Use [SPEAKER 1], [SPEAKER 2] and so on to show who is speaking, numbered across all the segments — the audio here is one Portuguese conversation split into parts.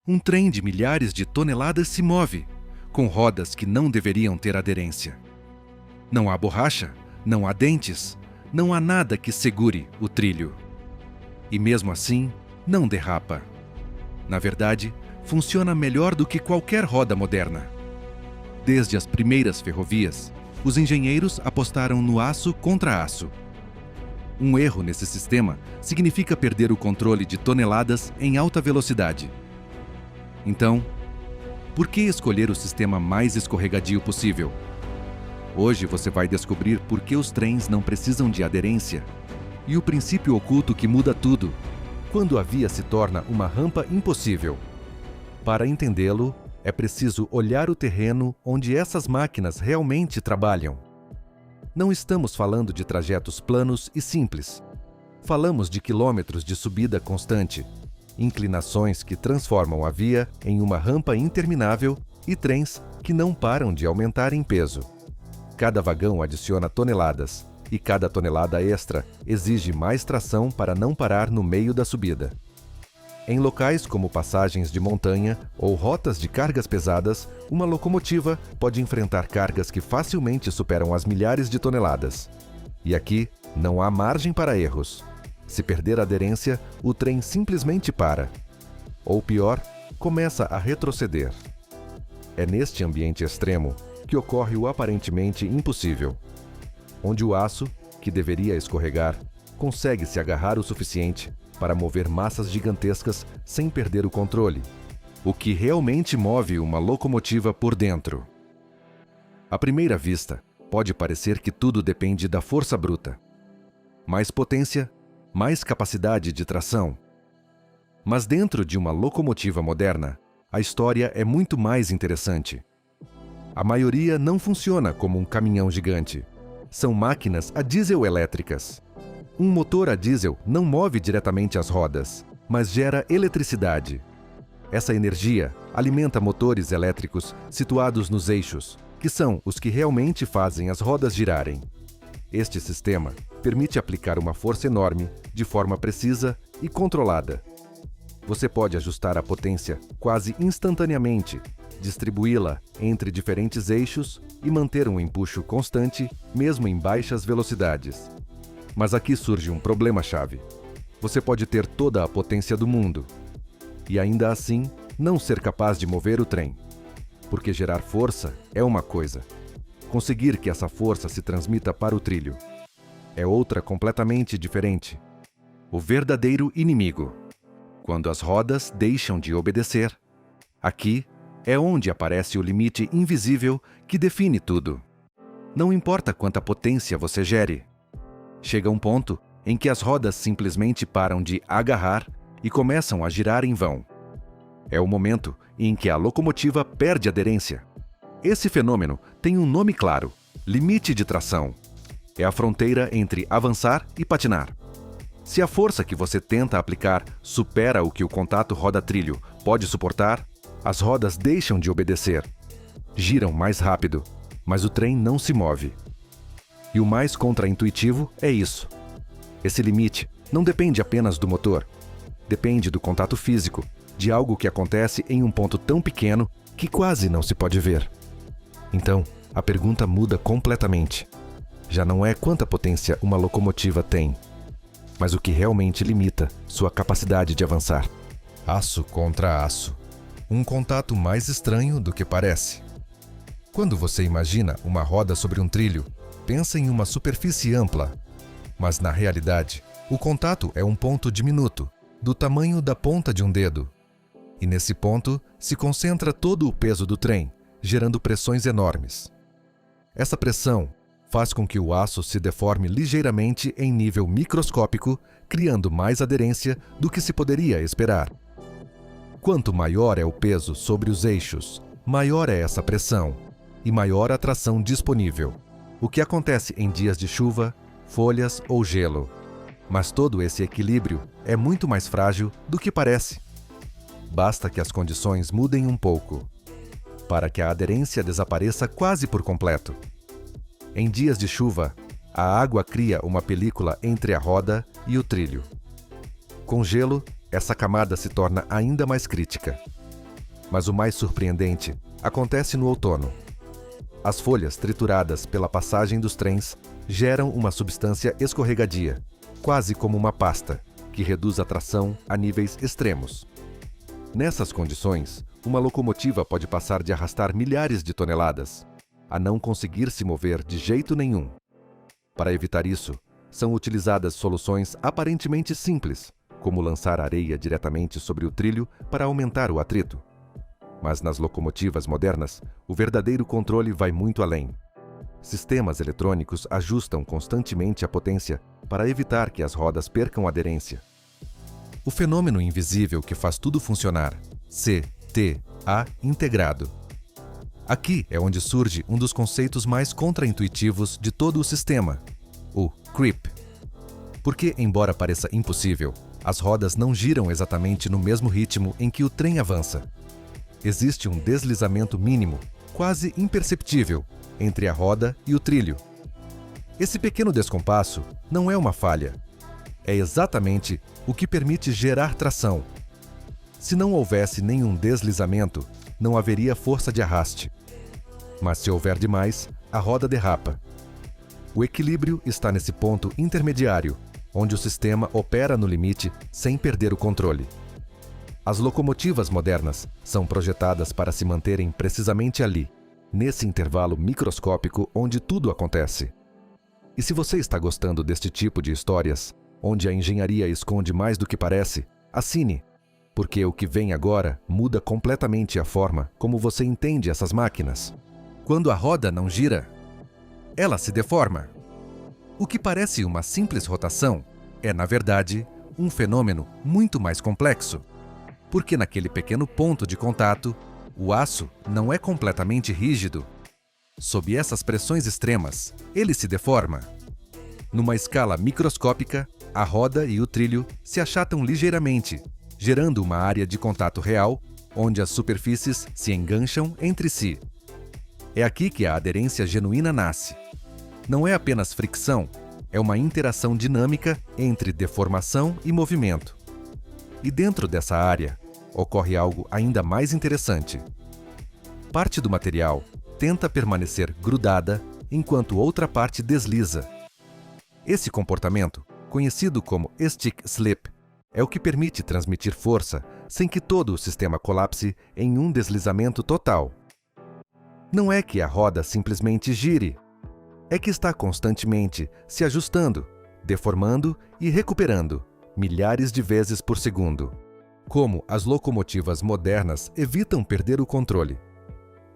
[SPEAKER 1] Um trem de milhares de toneladas se move, com rodas que não deveriam ter aderência. Não há borracha, não há dentes, não há nada que segure o trilho. E mesmo assim, não derrapa. Na verdade, funciona melhor do que qualquer roda moderna. Desde as primeiras ferrovias, os engenheiros apostaram no aço contra aço. Um erro nesse sistema significa perder o controle de toneladas em alta velocidade. Então, por que escolher o sistema mais escorregadio possível? Hoje você vai descobrir por que os trens não precisam de aderência e o princípio oculto que muda tudo, quando a via se torna uma rampa impossível. Para entendê-lo, é preciso olhar o terreno onde essas máquinas realmente trabalham. Não estamos falando de trajetos planos e simples. Falamos de quilômetros de subida constante, inclinações que transformam a via em uma rampa interminável e trens que não param de aumentar em peso. Cada vagão adiciona toneladas, e cada tonelada extra exige mais tração para não parar no meio da subida. Em locais como passagens de montanha ou rotas de cargas pesadas, uma locomotiva pode enfrentar cargas que facilmente superam as milhares de toneladas. E aqui não há margem para erros. Se perder a aderência, o trem simplesmente para. Ou pior, começa a retroceder. É neste ambiente extremo que ocorre o aparentemente impossível, onde o aço, que deveria escorregar, consegue se agarrar o suficiente para mover massas gigantescas sem perder o controle, o que realmente move uma locomotiva por dentro. À primeira vista, pode parecer que tudo depende da força bruta. Mais potência, mais capacidade de tração. Mas dentro de uma locomotiva moderna, a história é muito mais interessante. A maioria não funciona como um caminhão gigante. São máquinas a diesel elétricas. Um motor a diesel não move diretamente as rodas, mas gera eletricidade. Essa energia alimenta motores elétricos situados nos eixos, que são os que realmente fazem as rodas girarem. Este sistema permite aplicar uma força enorme, de forma precisa e controlada. Você pode ajustar a potência quase instantaneamente, distribuí-la entre diferentes eixos e manter um empuxo constante, mesmo em baixas velocidades. Mas aqui surge um problema-chave. Você pode ter toda a potência do mundo e ainda assim não ser capaz de mover o trem. Porque gerar força é uma coisa. Conseguir que essa força se transmita para o trilho é outra completamente diferente. O verdadeiro inimigo. Quando as rodas deixam de obedecer. Aqui é onde aparece o limite invisível que define tudo. Não importa quanta potência você gere. Chega um ponto em que as rodas simplesmente param de agarrar e começam a girar em vão. É o momento em que a locomotiva perde aderência. Esse fenômeno tem um nome claro: limite de tração. É a fronteira entre avançar e patinar. Se a força que você tenta aplicar supera o que o contato roda-trilho pode suportar, as rodas deixam de obedecer. Giram mais rápido, mas o trem não se move. E o mais contraintuitivo é isso. Esse limite não depende apenas do motor. Depende do contato físico, de algo que acontece em um ponto tão pequeno que quase não se pode ver. Então, a pergunta muda completamente. Já não é quanta potência uma locomotiva tem, mas o que realmente limita sua capacidade de avançar. Aço contra aço. Um contato mais estranho do que parece. Quando você imagina uma roda sobre um trilho, pensa em uma superfície ampla. Mas na realidade, o contato é um ponto diminuto, do tamanho da ponta de um dedo. E nesse ponto se concentra todo o peso do trem, gerando pressões enormes. Essa pressão faz com que o aço se deforme ligeiramente em nível microscópico, criando mais aderência do que se poderia esperar. Quanto maior é o peso sobre os eixos, maior é essa pressão e maior a tração disponível. O que acontece em dias de chuva, folhas ou gelo. Mas todo esse equilíbrio é muito mais frágil do que parece. Basta que as condições mudem um pouco, para que a aderência desapareça quase por completo. Em dias de chuva, a água cria uma película entre a roda e o trilho. Com gelo, essa camada se torna ainda mais crítica. Mas o mais surpreendente acontece no outono. As folhas trituradas pela passagem dos trens geram uma substância escorregadia, quase como uma pasta, que reduz a tração a níveis extremos. Nessas condições, uma locomotiva pode passar de arrastar milhares de toneladas a não conseguir se mover de jeito nenhum. Para evitar isso, são utilizadas soluções aparentemente simples, como lançar areia diretamente sobre o trilho para aumentar o atrito. Mas nas locomotivas modernas, o verdadeiro controle vai muito além. Sistemas eletrônicos ajustam constantemente a potência para evitar que as rodas percam aderência. O fenômeno invisível que faz tudo funcionar, CTA integrado. Aqui é onde surge um dos conceitos mais contraintuitivos de todo o sistema, o creep. Porque, embora pareça impossível, as rodas não giram exatamente no mesmo ritmo em que o trem avança. Existe um deslizamento mínimo, quase imperceptível, entre a roda e o trilho. Esse pequeno descompasso não é uma falha. É exatamente o que permite gerar tração. Se não houvesse nenhum deslizamento, não haveria força de arraste. Mas se houver demais, a roda derrapa. O equilíbrio está nesse ponto intermediário, onde o sistema opera no limite sem perder o controle. As locomotivas modernas são projetadas para se manterem precisamente ali, nesse intervalo microscópico onde tudo acontece. E se você está gostando deste tipo de histórias, onde a engenharia esconde mais do que parece, assine, porque o que vem agora muda completamente a forma como você entende essas máquinas. Quando a roda não gira, ela se deforma. O que parece uma simples rotação é, na verdade, um fenômeno muito mais complexo. Porque naquele pequeno ponto de contato, o aço não é completamente rígido. Sob essas pressões extremas, ele se deforma. Numa escala microscópica, a roda e o trilho se achatam ligeiramente, gerando uma área de contato real, onde as superfícies se engancham entre si. É aqui que a aderência genuína nasce. Não é apenas fricção, é uma interação dinâmica entre deformação e movimento. E dentro dessa área, ocorre algo ainda mais interessante. Parte do material tenta permanecer grudada, enquanto outra parte desliza. Esse comportamento, conhecido como stick slip, é o que permite transmitir força sem que todo o sistema colapse em um deslizamento total. Não é que a roda simplesmente gire, é que está constantemente se ajustando, deformando e recuperando, milhares de vezes por segundo. Como as locomotivas modernas evitam perder o controle.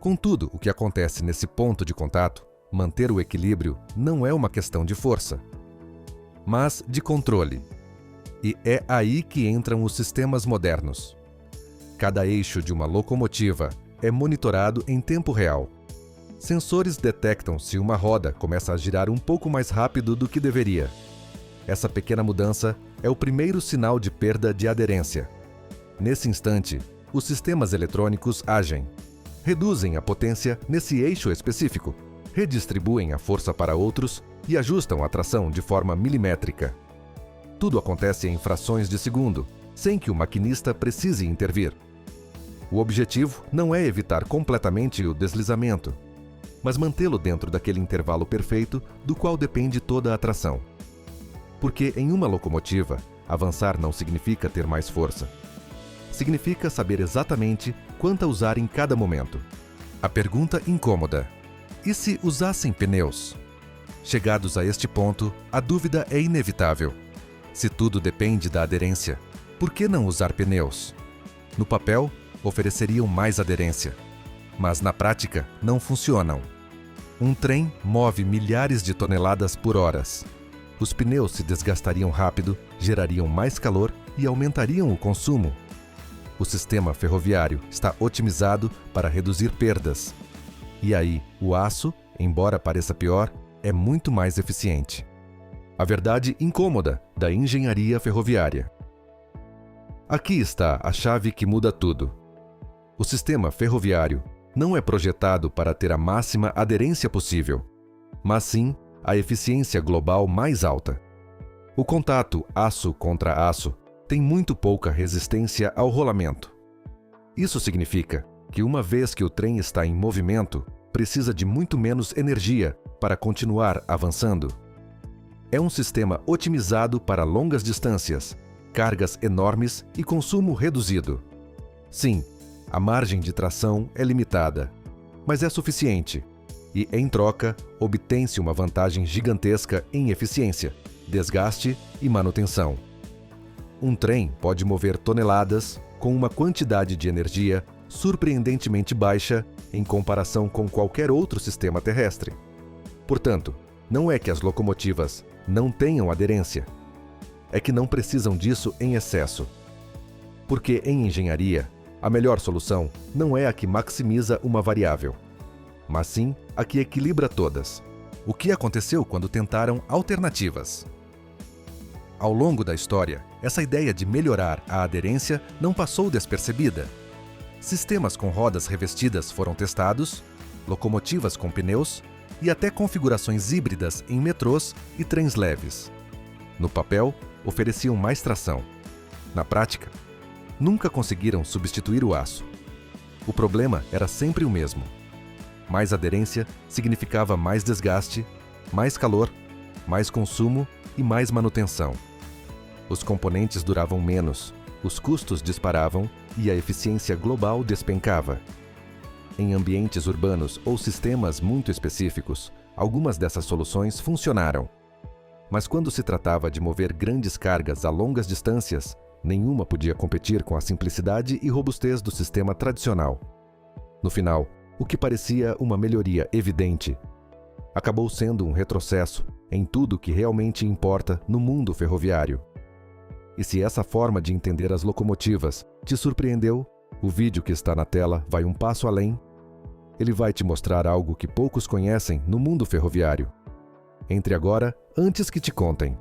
[SPEAKER 1] Contudo, o que acontece nesse ponto de contato, manter o equilíbrio, não é uma questão de força, mas de controle. E é aí que entram os sistemas modernos. Cada eixo de uma locomotiva é monitorado em tempo real. Sensores detectam se uma roda começa a girar um pouco mais rápido do que deveria. Essa pequena mudança é o primeiro sinal de perda de aderência. Nesse instante, os sistemas eletrônicos agem. Reduzem a potência nesse eixo específico, redistribuem a força para outros e ajustam a tração de forma milimétrica. Tudo acontece em frações de segundo, sem que o maquinista precise intervir. O objetivo não é evitar completamente o deslizamento, mas mantê-lo dentro daquele intervalo perfeito do qual depende toda a tração. Porque em uma locomotiva, avançar não significa ter mais força. Significa saber exatamente quanta usar em cada momento. A pergunta incômoda: e se usassem pneus? Chegados a este ponto, a dúvida é inevitável. Se tudo depende da aderência, por que não usar pneus? No papel, ofereceriam mais aderência, mas na prática não funcionam. Um trem move milhares de toneladas por hora. Os pneus se desgastariam rápido, gerariam mais calor e aumentariam o consumo. O sistema ferroviário está otimizado para reduzir perdas. E aí, o aço, embora pareça pior, é muito mais eficiente. A verdade incômoda da engenharia ferroviária. Aqui está a chave que muda tudo. O sistema ferroviário não é projetado para ter a máxima aderência possível, mas sim a eficiência global mais alta. O contato aço contra aço tem muito pouca resistência ao rolamento. Isso significa que uma vez que o trem está em movimento, precisa de muito menos energia para continuar avançando. É um sistema otimizado para longas distâncias, cargas enormes e consumo reduzido. Sim, a margem de tração é limitada, mas é suficiente e, em troca, obtém-se uma vantagem gigantesca em eficiência, desgaste e manutenção. Um trem pode mover toneladas com uma quantidade de energia surpreendentemente baixa em comparação com qualquer outro sistema terrestre. Portanto, não é que as locomotivas não tenham aderência, é que não precisam disso em excesso. Porque em engenharia, a melhor solução não é a que maximiza uma variável, mas sim a que equilibra todas. O que aconteceu quando tentaram alternativas? Ao longo da história, essa ideia de melhorar a aderência não passou despercebida. Sistemas com rodas revestidas foram testados, locomotivas com pneus e até configurações híbridas em metrôs e trens leves. No papel, ofereciam mais tração. Na prática, nunca conseguiram substituir o aço. O problema era sempre o mesmo. Mais aderência significava mais desgaste, mais calor, mais consumo e mais manutenção. Os componentes duravam menos, os custos disparavam e a eficiência global despencava. Em ambientes urbanos ou sistemas muito específicos, algumas dessas soluções funcionaram. Mas quando se tratava de mover grandes cargas a longas distâncias, nenhuma podia competir com a simplicidade e robustez do sistema tradicional. No final, o que parecia uma melhoria evidente, acabou sendo um retrocesso em tudo que realmente importa no mundo ferroviário. E se essa forma de entender as locomotivas te surpreendeu, o vídeo que está na tela vai um passo além. Ele vai te mostrar algo que poucos conhecem no mundo ferroviário. Entre agora, antes que te contem.